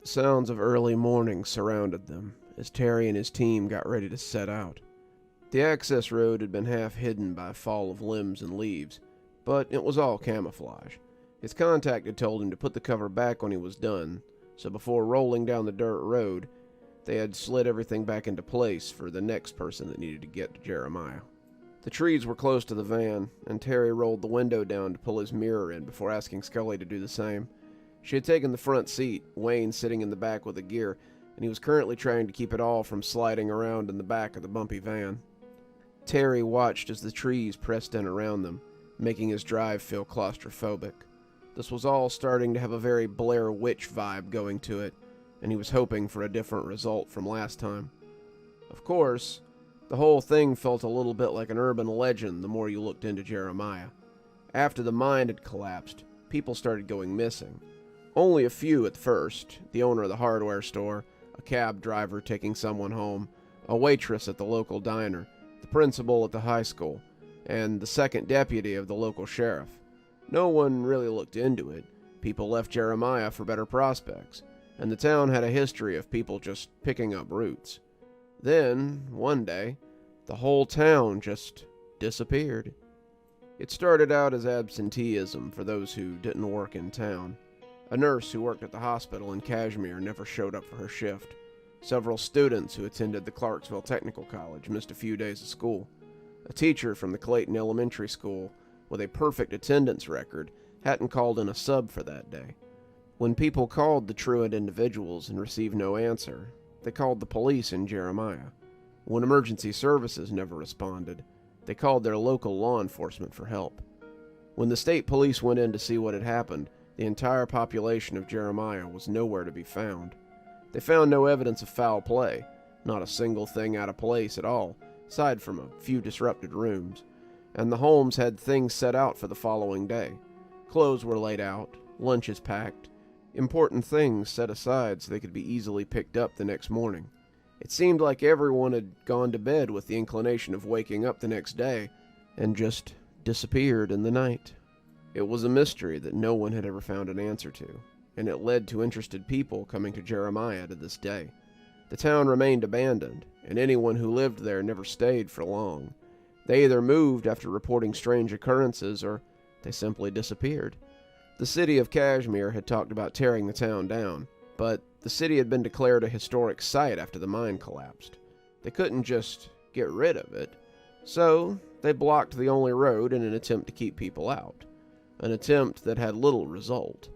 Sounds of early morning surrounded them as Terry and his team got ready to set out. The access road had been half hidden by a fall of limbs and leaves, but it was all camouflage. His contact had told him to put the cover back when he was done, so before rolling down the dirt road, they had slid everything back into place for the next person that needed to get to Jeremiah. The trees were close to the van, and Terry rolled the window down to pull his mirror in before asking Scully to do the same. She had taken the front seat, Wayne sitting in the back with the gear, and he was currently trying to keep it all from sliding around in the back of the bumpy van. Terry watched as the trees pressed in around them, making his drive feel claustrophobic. This was all starting to have a very Blair Witch vibe going to it, and he was hoping for a different result from last time. Of course, the whole thing felt a little bit like an urban legend the more you looked into Jeremiah. After the mine had collapsed, people started going missing. Only a few at first: the owner of the hardware store, a cab driver taking someone home, a waitress at the local diner, the principal at the high school, and the second deputy of the local sheriff. No one really looked into it. People left Jeremiah for better prospects, and the town had a history of people just picking up roots. Then, one day, the whole town just disappeared. It started out as absenteeism for those who didn't work in town. A nurse who worked at the hospital in Kashmir never showed up for her shift. Several students who attended the Clarksville Technical College missed a few days of school. A teacher from the Clayton Elementary School, with a perfect attendance record, hadn't called in a sub for that day. When people called the truant individuals and received no answer, they called the police in Jeremiah. When emergency services never responded, they called their local law enforcement for help. When the state police went in to see what had happened, the entire population of Jeremiah was nowhere to be found. They found no evidence of foul play, not a single thing out of place at all, aside from a few disrupted rooms, and the homes had things set out for the following day. Clothes were laid out, lunches packed, important things set aside so they could be easily picked up the next morning. It seemed like everyone had gone to bed with the inclination of waking up the next day and just disappeared in the night. It was a mystery that no one had ever found an answer to, and it led to interested people coming to Jeremiah to this day. The town remained abandoned, and anyone who lived there never stayed for long. They either moved after reporting strange occurrences, or they simply disappeared. The city of Kashmir had talked about tearing the town down, but the city had been declared a historic site after the mine collapsed. They couldn't just get rid of it, so they blocked the only road in an attempt to keep people out. An attempt that had little result.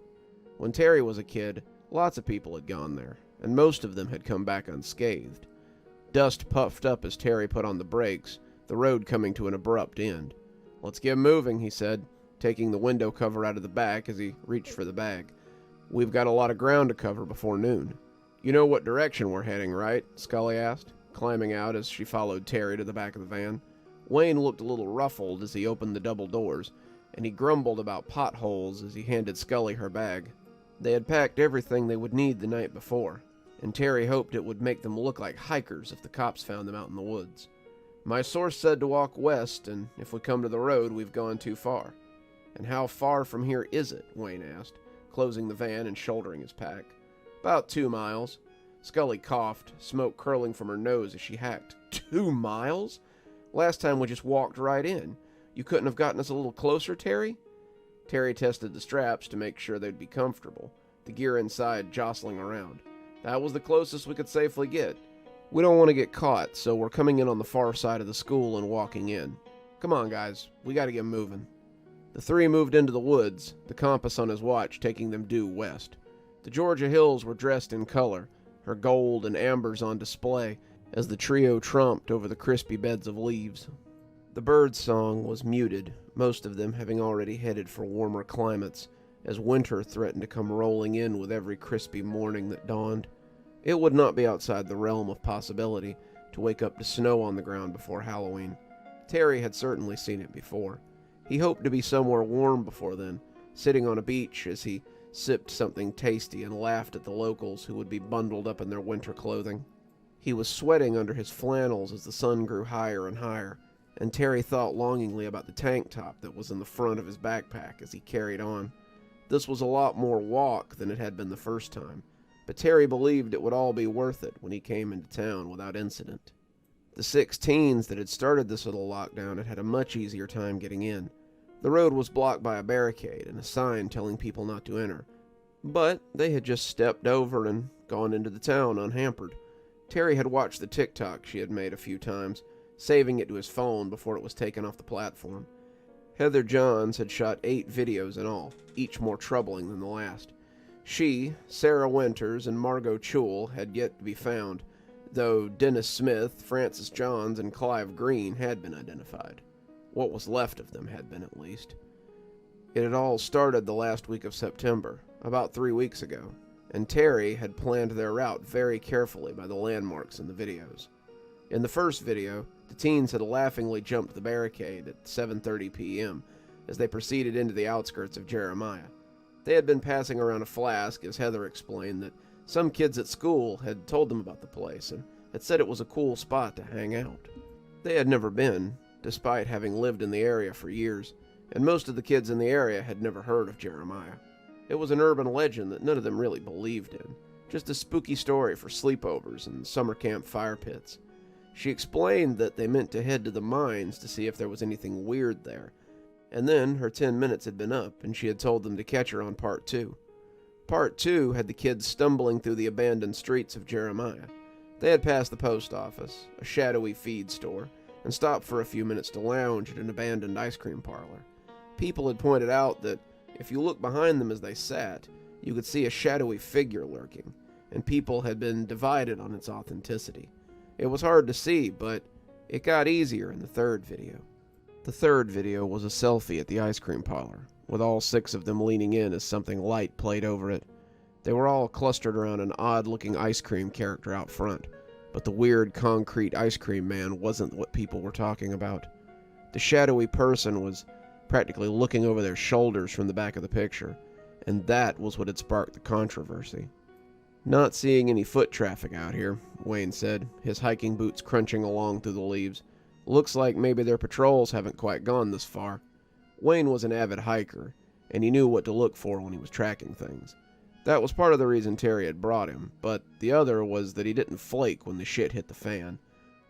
When Terry was a kid, lots of people had gone there, and most of them had come back unscathed. Dust puffed up as Terry put on the brakes, the road coming to an abrupt end. "Let's get moving," he said, taking the window cover out of the back as he reached for the bag. "We've got a lot of ground to cover before noon." "You know what direction we're heading, right?" Scully asked, climbing out as she followed Terry to the back of the van. Wayne looked a little ruffled as he opened the double doors, and he grumbled about potholes as he handed Scully her bag. They had packed everything they would need the night before, and Terry hoped it would make them look like hikers if the cops found them out in the woods. "My source said to walk west, and if we come to the road, we've gone too far." "And how far from here is it?" Wayne asked, closing the van and shouldering his pack. "About 2 miles. Scully coughed, smoke curling from her nose as she hacked. 2 miles? Last time we just walked right in. You couldn't have gotten us a little closer, Terry?" Terry tested the straps to make sure they'd be comfortable, the gear inside jostling around. "That was the closest we could safely get. We don't want to get caught, so we're coming in on the far side of the school and walking in. Come on, guys, we gotta get moving." The three moved into the woods, the compass on his watch taking them due west. The Georgia hills were dressed in color, her gold and ambers on display as the trio tromped over the crispy beds of leaves. The birds' song was muted, most of them having already headed for warmer climates, as winter threatened to come rolling in with every crispy morning that dawned. It would not be outside the realm of possibility to wake up to snow on the ground before Halloween. Terry had certainly seen it before. He hoped to be somewhere warm before then, sitting on a beach as he sipped something tasty and laughed at the locals who would be bundled up in their winter clothing. He was sweating under his flannels as the sun grew higher and higher, and Terry thought longingly about the tank top that was in the front of his backpack as he carried on. This was a lot more walk than it had been the first time, but Terry believed it would all be worth it when he came into town without incident. The 6 teens that had started this little lockdown had had a much easier time getting in. The road was blocked by a barricade and a sign telling people not to enter, but they had just stepped over and gone into the town unhampered. Terry had watched the TikTok she had made a few times, saving it to his phone before it was taken off the platform. Heather Johns had shot 8 videos in all, each more troubling than the last. She, Sarah Winters, and Margot Chule had yet to be found, though Dennis Smith, Francis Johns, and Clive Green had been identified. What was left of them had been, at least. It had all started the last week of September, about 3 weeks ago, and Terry had planned their route very carefully by the landmarks in the videos. In the first video, the teens had laughingly jumped the barricade at 7:30 p.m. as they proceeded into the outskirts of Jeremiah. They had been passing around a flask, as Heather explained, that some kids at school had told them about the place and had said it was a cool spot to hang out. They had never been, despite having lived in the area for years, and most of the kids in the area had never heard of Jeremiah. It was an urban legend that none of them really believed in, just a spooky story for sleepovers and summer camp fire pits. She explained that they meant to head to the mines to see if there was anything weird there, and then her 10 minutes had been up and she had told them to catch her on part 2. Part 2 had the kids stumbling through the abandoned streets of Jeremiah. They had passed the post office, a shadowy feed store, and stopped for a few minutes to lounge at an abandoned ice cream parlor. People had pointed out that if you looked behind them as they sat, you could see a shadowy figure lurking, and people had been divided on its authenticity. It was hard to see, but it got easier in the third video. The third video was a selfie at the ice cream parlor, with all 6 of them leaning in as something light played over it. They were all clustered around an odd-looking ice cream character out front, but the weird concrete ice cream man wasn't what people were talking about. The shadowy person was practically looking over their shoulders from the back of the picture, and that was what had sparked the controversy. "Not seeing any foot traffic out here," Wayne said, his hiking boots crunching along through the leaves. "Looks like maybe their patrols haven't quite gone this far." Wayne was an avid hiker, and he knew what to look for when he was tracking things. That was part of the reason Terry had brought him, but the other was that he didn't flake when the shit hit the fan.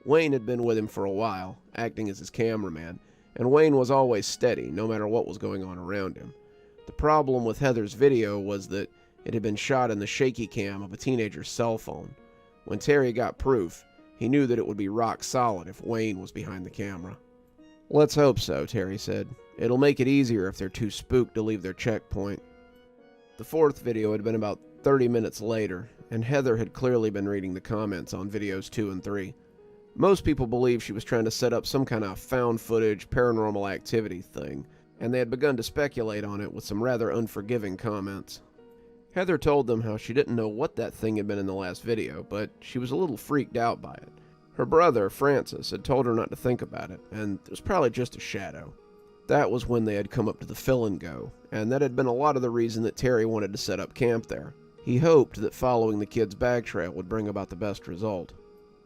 Wayne had been with him for a while, acting as his cameraman, and Wayne was always steady, no matter what was going on around him. The problem with Heather's video was that it had been shot in the shaky cam of a teenager's cell phone. When Terry got proof, he knew that it would be rock solid if Wayne was behind the camera. "Let's hope so," Terry said. "It'll make it easier if they're too spooked to leave their checkpoint." The fourth video had been about 30 minutes later, and Heather had clearly been reading the comments on videos 2 and 3. Most people believed she was trying to set up some kind of found footage, paranormal activity thing, and they had begun to speculate on it with some rather unforgiving comments. Heather told them how she didn't know what that thing had been in the last video, but she was a little freaked out by it. Her brother, Francis, had told her not to think about it, and it was probably just a shadow. That was when they had come up to the Fill and Go, and that had been a lot of the reason that Terry wanted to set up camp there. He hoped that following the kids' bag trail would bring about the best result.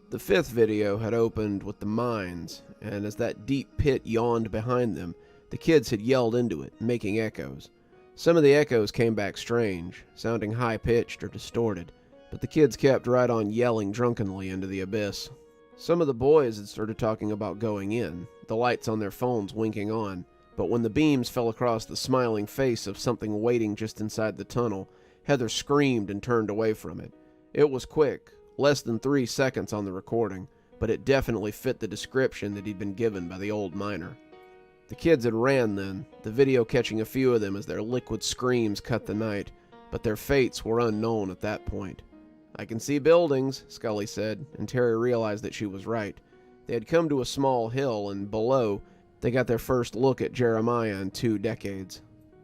The fifth video had opened with the mines, and as that deep pit yawned behind them, the kids had yelled into it, making echoes. Some of the echoes came back strange, sounding high-pitched or distorted, but the kids kept right on yelling drunkenly into the abyss. Some of the boys had started talking about going in, the lights on their phones winking on, but when the beams fell across the smiling face of something waiting just inside the tunnel, Heather screamed and turned away from it. It was quick, less than 3 seconds on the recording, but it definitely fit the description that he'd been given by the old miner. The kids had ran then, the video catching a few of them as their liquid screams cut the night, but their fates were unknown at that point. "I can see buildings," Scully said, and Terry realized that she was right. They had come to a small hill, and below, they got their first look at Jeremiah in 2 decades.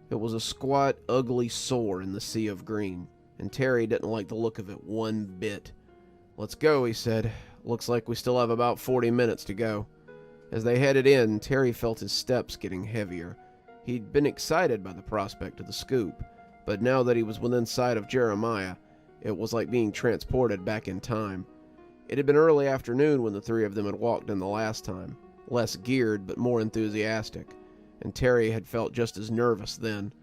It was a squat, ugly sore in the sea of green, and Terry didn't like the look of it one bit. "Let's go," he said. "Looks like we still have about 40 minutes to go." As they headed in, Terry felt his steps getting heavier. He'd been excited by the prospect of the scoop, but now that he was within sight of Jeremiah, it was like being transported back in time. It had been early afternoon when the 3 of them had walked in the last time, less geared but more enthusiastic, and Terry had felt just as nervous then.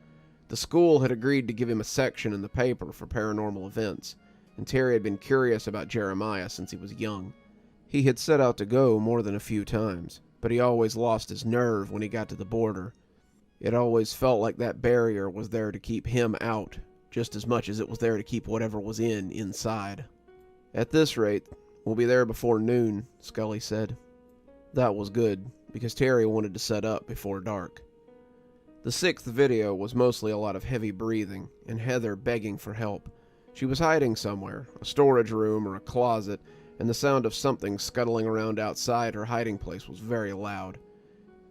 The school had agreed to give him a section in the paper for paranormal events, and Terry had been curious about Jeremiah since he was young. He had set out to go more than a few times, but he always lost his nerve when he got to the border. It always felt like that barrier was there to keep him out, just as much as it was there to keep whatever was inside. At this rate, we'll be there before noon, Scully said. That was good, because Terry wanted to set up before dark. The sixth video was mostly a lot of heavy breathing, and Heather begging for help. She was hiding somewhere, a storage room or a closet, and the sound of something scuttling around outside her hiding place was very loud.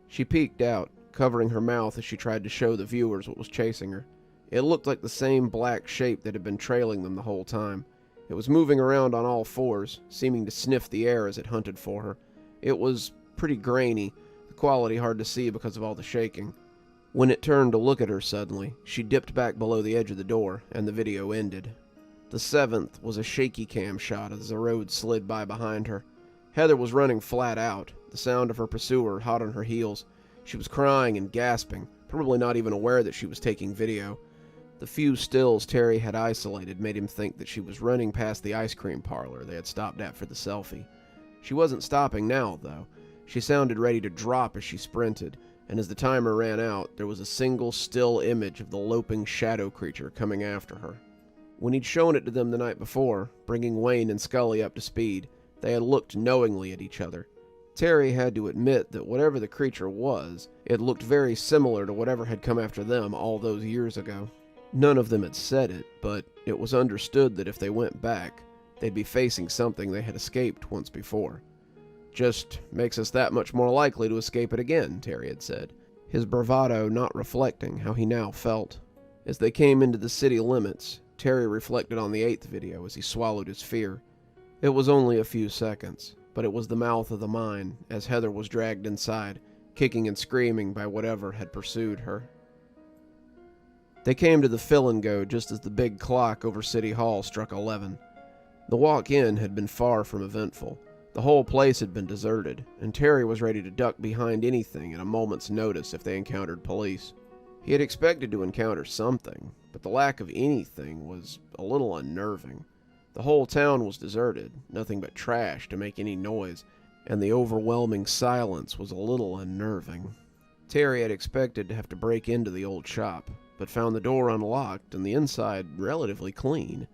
She peeked out, covering her mouth as she tried to show the viewers what was chasing her. It looked like the same black shape that had been trailing them the whole time. It was moving around on all fours, seeming to sniff the air as it hunted for her. It was pretty grainy, the quality hard to see because of all the shaking. When it turned to look at her suddenly, she dipped back below the edge of the door, and the video ended. The seventh was a shaky cam shot as the road slid by behind her. Heather was running flat out, the sound of her pursuer hot on her heels. She was crying and gasping, probably not even aware that she was taking video. The few stills Terry had isolated made him think that she was running past the ice cream parlor they had stopped at for the selfie. She wasn't stopping now, though. She sounded ready to drop as she sprinted, and as the timer ran out, there was a single still image of the loping shadow creature coming after her. When he'd shown it to them the night before, bringing Wayne and Scully up to speed, they had looked knowingly at each other. Terry had to admit that whatever the creature was, it looked very similar to whatever had come after them all those years ago. None of them had said it, but it was understood that if they went back, they'd be facing something they had escaped once before. Just makes us that much more likely to escape it again, Terry had said, his bravado not reflecting how he now felt. As they came into the city limits, Terry reflected on the eighth video as he swallowed his fear. It was only a few seconds, but it was the mouth of the mine as Heather was dragged inside, kicking and screaming by whatever had pursued her. They came to the fill-and-go just as the big clock over City Hall struck 11. The walk-in had been far from eventful. The whole place had been deserted, and Terry was ready to duck behind anything at a moment's notice if they encountered police. He had expected to encounter something, but the lack of anything was a little unnerving. The whole town was deserted, nothing but trash to make any noise, and the overwhelming silence was a little unnerving. Terry had expected to have to break into the old shop, but found the door unlocked and the inside relatively clean.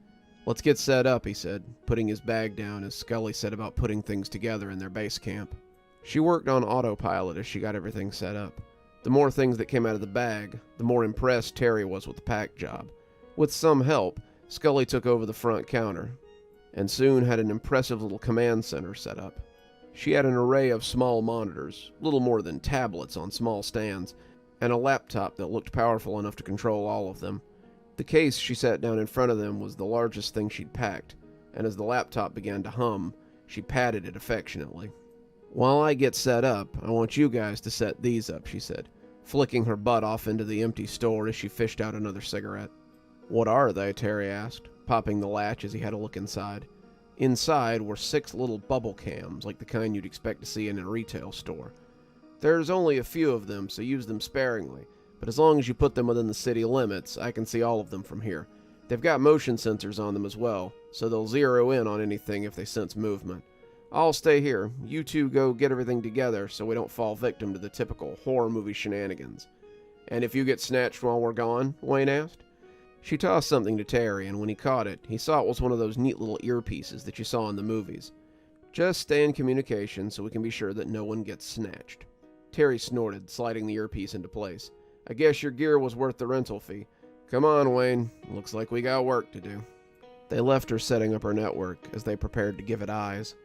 "Let's get set up," he said, putting his bag down as Scully set about putting things together in their base camp. She worked on autopilot as she got everything set up. The more things that came out of the bag, the more impressed Terry was with the pack job. With some help, Scully took over the front counter, and soon had an impressive little command center set up. She had an array of small monitors, little more than tablets on small stands, and a laptop that looked powerful enough to control all of them. The case she sat down in front of them was the largest thing she'd packed, and as the laptop began to hum, she patted it affectionately. "While I get set up, I want you guys to set these up," she said, flicking her butt off into the empty store as she fished out another cigarette. "What are they?" Terry asked, popping the latch as he had a look inside. Inside were 6 little bubble cams, like the kind you'd expect to see in a retail store. "There's only a few of them, so use them sparingly, but as long as you put them within the city limits, I can see all of them from here. They've got motion sensors on them as well, so they'll zero in on anything if they sense movement. I'll stay here. You two go get everything together so we don't fall victim to the typical horror movie shenanigans." "And if you get snatched while we're gone?" Wayne asked. She tossed something to Terry, and when he caught it, he saw it was one of those neat little earpieces that you saw in the movies. "Just stay in communication so we can be sure that no one gets snatched." Terry snorted, sliding the earpiece into place. "I guess your gear was worth the rental fee. Come on, Wayne. Looks like we got work to do." They left her setting up her network as they prepared to give it eyes.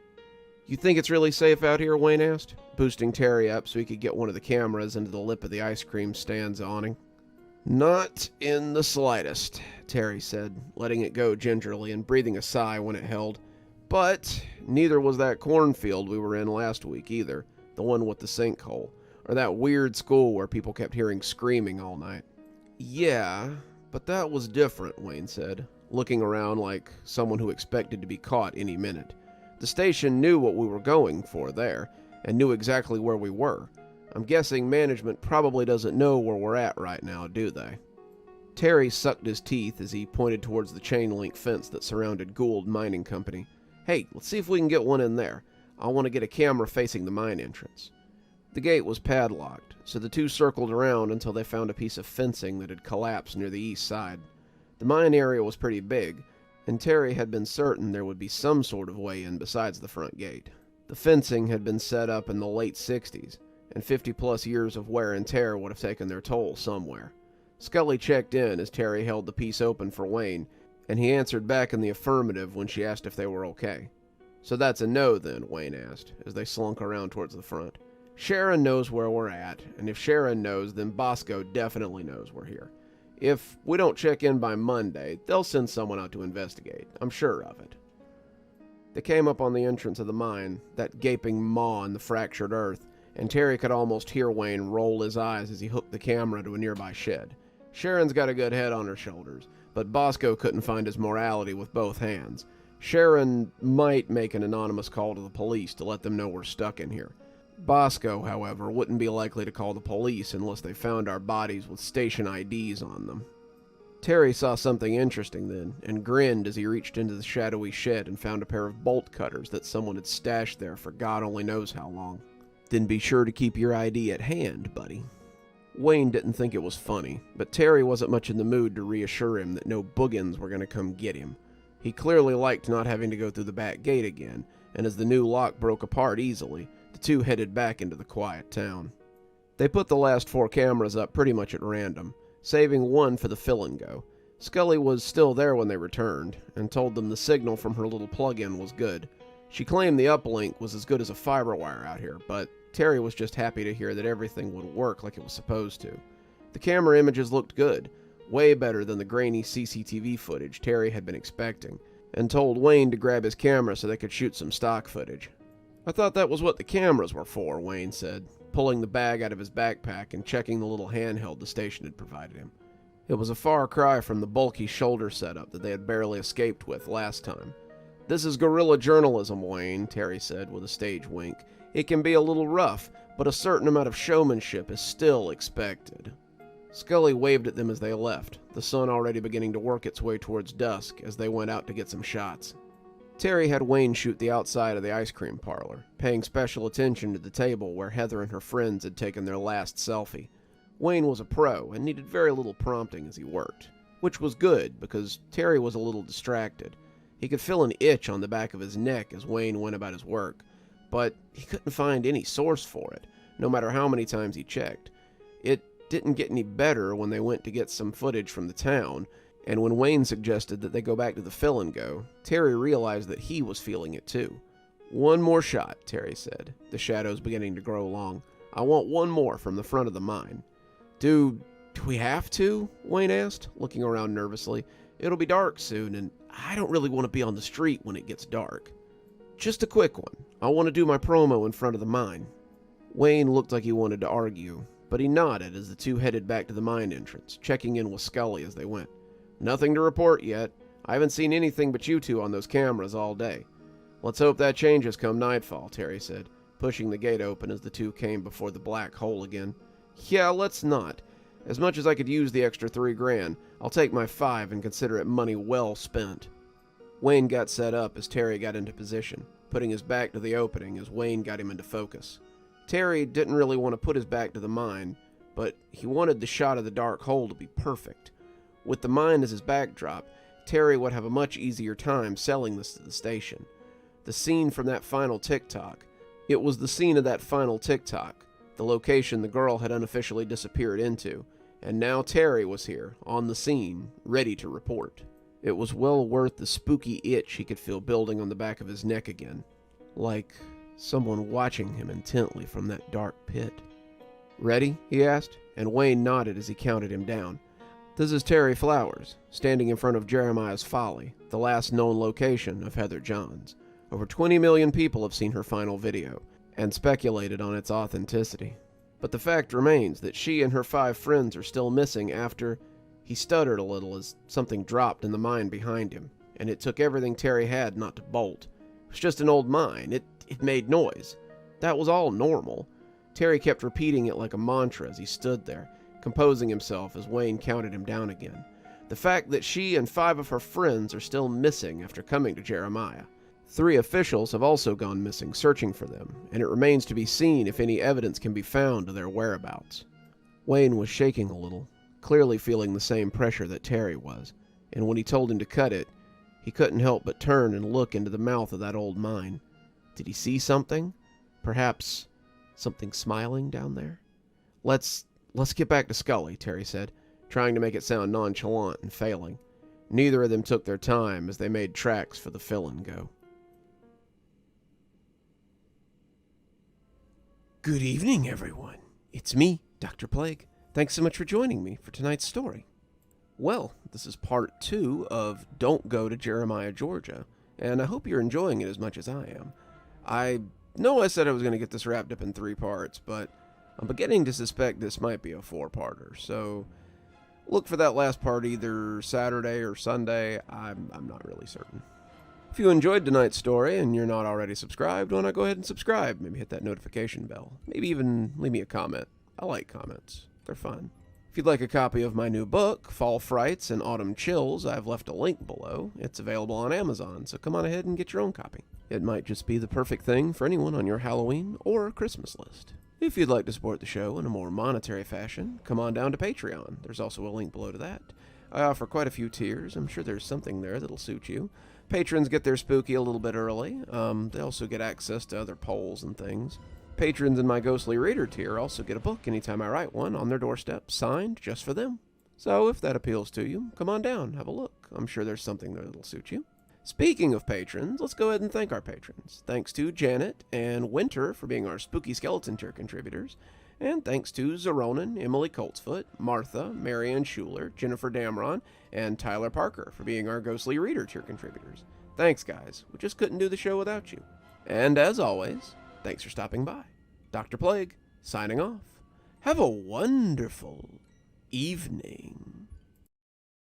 "You think it's really safe out here?" Wayne asked, boosting Terry up so he could get one of the cameras into the lip of the ice cream stand's awning. "Not in the slightest," Terry said, letting it go gingerly and breathing a sigh when it held. "But neither was that cornfield we were in last week either, the one with the sinkhole, or that weird school where people kept hearing screaming all night." "Yeah, but that was different," Wayne said, looking around like someone who expected to be caught any minute. "The station knew what we were going for there, and knew exactly where we were. I'm guessing management probably doesn't know where we're at right now, do they?" Terry sucked his teeth as he pointed towards the chain-link fence that surrounded Gould Mining Company. "Hey, let's see if we can get one in there. I want to get a camera facing the mine entrance." The gate was padlocked, so the two circled around until they found a piece of fencing that had collapsed near the east side. The mine area was pretty big, and Terry had been certain there would be some sort of way in besides the front gate. The fencing had been set up in the late 60s, and 50-plus years of wear and tear would have taken their toll somewhere. Scully checked in as Terry held the piece open for Wayne, and he answered back in the affirmative when she asked if they were okay. "So that's a no then?" Wayne asked, as they slunk around towards the front. "Sharon knows where we're at, and if Sharon knows, then Bosco definitely knows we're here. If we don't check in by Monday, they'll send someone out to investigate. I'm sure of it." They came up on the entrance of the mine, that gaping maw in the fractured earth, and Terry could almost hear Wayne roll his eyes as he hooked the camera to a nearby shed. Sharon's got a good head on her shoulders, but Bosco couldn't find his morality with both hands. Sharon might make an anonymous call to the police to let them know we're stuck in here. Bosco, however, wouldn't be likely to call the police unless they found our bodies with station IDs on them. Terry saw something interesting then, and grinned as he reached into the shadowy shed and found a pair of bolt cutters that someone had stashed there for God only knows how long. "Then be sure to keep your ID at hand, buddy." Wayne didn't think it was funny, but Terry wasn't much in the mood to reassure him that no boogans were going to come get him. He clearly liked not having to go through the back gate again, and as the new lock broke apart easily, the two headed back into the quiet town. They put the last 4 cameras up pretty much at random, saving one for the fill-and-go. Scully was still there when they returned, and told them the signal from her little plug-in was good. She claimed the uplink was as good as a fiber wire out here, but Terry was just happy to hear that everything would work like it was supposed to. The camera images looked good, way better than the grainy CCTV footage Terry had been expecting, and told Wayne to grab his camera so they could shoot some stock footage. "I thought that was what the cameras were for," Wayne said, pulling the bag out of his backpack and checking the little handheld the station had provided him. It was a far cry from the bulky shoulder setup that they had barely escaped with last time. "This is guerrilla journalism, Wayne," Terry said with a stage wink. "It can be a little rough, but a certain amount of showmanship is still expected." Scully waved at them as they left, the sun already beginning to work its way towards dusk as they went out to get some shots. Terry had Wayne shoot the outside of the ice cream parlor, paying special attention to the table where Heather and her friends had taken their last selfie. Wayne was a pro and needed very little prompting as he worked, which was good because Terry was a little distracted. He could feel an itch on the back of his neck as Wayne went about his work, but he couldn't find any source for it, no matter how many times he checked. It didn't get any better when they went to get some footage from the town, and when Wayne suggested that they go back to the fill-and-go, Terry realized that he was feeling it too. "One more shot," Terry said, the shadows beginning to grow long. "I want one more from the front of the mine." Do we have to?" Wayne asked, looking around nervously. "It'll be dark soon, and I don't really want to be on the street when it gets dark." "Just a quick one. I want to do my promo in front of the mine." Wayne looked like he wanted to argue, but he nodded as the two headed back to the mine entrance, checking in with Scully as they went. "Nothing to report yet. I haven't seen anything but you two on those cameras all day." "Let's hope that changes come nightfall," Terry said, pushing the gate open as the two came before the black hole again. "Yeah, let's not. As much as I could use the extra $3,000, I'll take my 5 and consider it money well spent." Wayne got set up as Terry got into position, putting his back to the opening as Wayne got him into focus. Terry didn't really want to put his back to the mine, but he wanted the shot of the dark hole to be perfect. With the mine as his backdrop, Terry would have a much easier time selling this to the station. The scene from that final TikTok. It was the scene of that final TikTok, the location the girl had unofficially disappeared into, and now Terry was here, on the scene, ready to report. It was well worth the spooky itch he could feel building on the back of his neck again, like someone watching him intently from that dark pit. "Ready?" he asked, and Wayne nodded as he counted him down. "This is Terry Flowers, standing in front of Jeremiah's Folly, the last known location of Heather Johns. Over 20 million people have seen her final video, and speculated on its authenticity. But the fact remains that she and her 5 friends are still missing after..." He stuttered a little as something dropped in the mine behind him, and it took everything Terry had not to bolt. It was just an old mine. It made noise. That was all normal. Terry kept repeating it like a mantra as he stood there, composing himself as Wayne counted him down again. The fact that she and 5 of her friends are still missing after coming to Jeremiah. 3 officials have also gone missing searching for them, and it remains to be seen if any evidence can be found of their whereabouts. Wayne was shaking a little, clearly feeling the same pressure that Terry was, and when he told him to cut it, he couldn't help but turn and look into the mouth of that old mine. Did he see something? Perhaps something smiling down there? Let's get back to Scully, Terry said, trying to make it sound nonchalant and failing. Neither of them took their time as they made tracks for the fill-and-go. Good evening, everyone. It's me, Dr. Plague. Thanks so much for joining me for tonight's story. Well, this is part 2 of Don't Go to Jeremiah, Georgia, and I hope you're enjoying it as much as I am. I know I said I was going to get this wrapped up in 3 parts, but I'm beginning to suspect this might be a 4-parter, so look for that last part either Saturday or Sunday. I'm not really certain. If you enjoyed tonight's story and you're not already subscribed, why not go ahead and subscribe? Maybe hit that notification bell. Maybe even leave me a comment. I like comments. They're fun. If you'd like a copy of my new book, Fall Frights and Autumn Chills, I've left a link below. It's available on Amazon, so come on ahead and get your own copy. It might just be the perfect thing for anyone on your Halloween or Christmas list. If you'd like to support the show in a more monetary fashion, come on down to Patreon. There's also a link below to that. I offer quite a few tiers. I'm sure there's something there that'll suit you. Patrons get their spooky a little bit early. They also get access to other polls and things. Patrons in my Ghostly Reader tier also get a book anytime I write one on their doorstep, signed just for them. So if that appeals to you, come on down, have a look. I'm sure there's something there that'll suit you. Speaking of patrons, let's go ahead and thank our patrons. Thanks to Janet and Winter for being our Spooky Skeleton tier contributors. And thanks to Xaronana, Emily Coltsfoot, Martha, Marianne Schuler, Jennifer Damron, and Tyler Parker for being our Ghostly Reader tier contributors. Thanks, guys. We just couldn't do the show without you. And as always, thanks for stopping by. Dr. Plague, signing off. Have a wonderful evening.